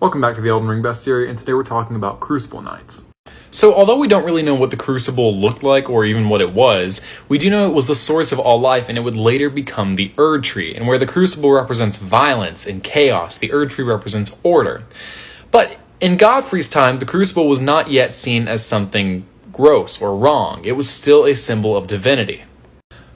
Welcome back to the Elden Ring Bestiary, and today we're talking about Crucible Knights. So although we don't really know what the Crucible looked like or even what it was, we do know it was the source of all life and it would later become the Erd Tree, and where the Crucible represents violence and chaos, the Erd Tree represents order. But in Godfrey's time, the Crucible was not yet seen as something gross or wrong. It was still a symbol of divinity.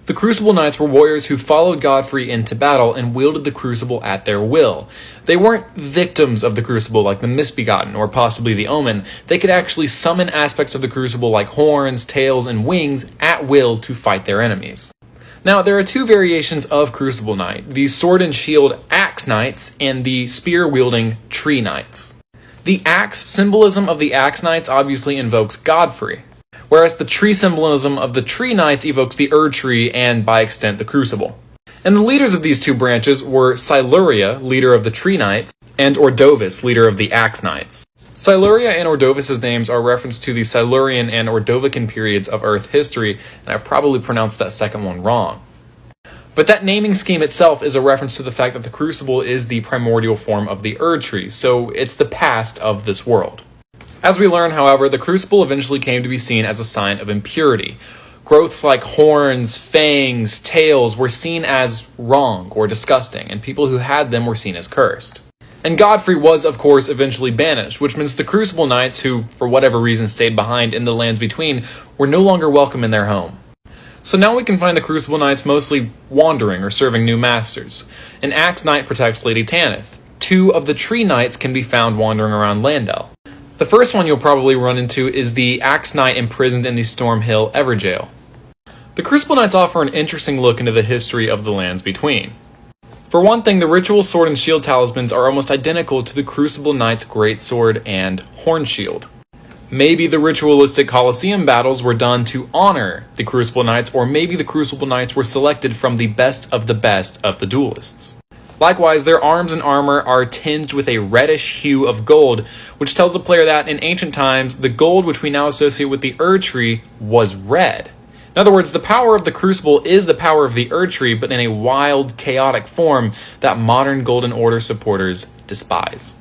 The Crucible Knights were warriors who followed Godfrey into battle and wielded the Crucible at their will. They weren't victims of the Crucible like the Misbegotten or possibly the Omen. They could actually summon aspects of the Crucible like horns, tails, and wings at will to fight their enemies. Now, there are two variations of Crucible Knight, the Sword and Shield Axe Knights and the Spear-wielding Tree Knights. The axe symbolism of the Axe Knights obviously invokes Godfrey, whereas the tree symbolism of the Tree Knights evokes the Erd Tree and, by extent, the Crucible. And the leaders of these two branches were Siluria, leader of the Tree Knights, and Ordovis, leader of the Axe Knights. Siluria and Ordovis' names are reference to the Silurian and Ordovican periods of Earth history, and I probably pronounced that second one wrong. But that naming scheme itself is a reference to the fact that the Crucible is the primordial form of the Erd Tree, so it's the past of this world. As we learn, however, the Crucible eventually came to be seen as a sign of impurity. Growths like horns, fangs, tails were seen as wrong or disgusting, and people who had them were seen as cursed. And Godfrey was, of course, eventually banished, which means the Crucible Knights, who, for whatever reason, stayed behind in the lands between, were no longer welcome in their home. So now we can find the Crucible Knights mostly wandering or serving new masters. An Axe Knight protects Lady Tanith. Two of the Tree Knights can be found wandering around Landel. The first one you'll probably run into is the Axe Knight imprisoned in the Stormhill Everjail. The Crucible Knights offer an interesting look into the history of the lands between. For one thing, the ritual sword and shield talismans are almost identical to the Crucible Knight's great sword and horn shield. Maybe the ritualistic Colosseum battles were done to honor the Crucible Knights, or maybe the Crucible Knights were selected from the best of the duelists. Likewise, their arms and armor are tinged with a reddish hue of gold, which tells the player that in ancient times, the gold which we now associate with the Erd Tree was red. In other words, the power of the Crucible is the power of the Erd Tree, but in a wild, chaotic form that modern Golden Order supporters despise.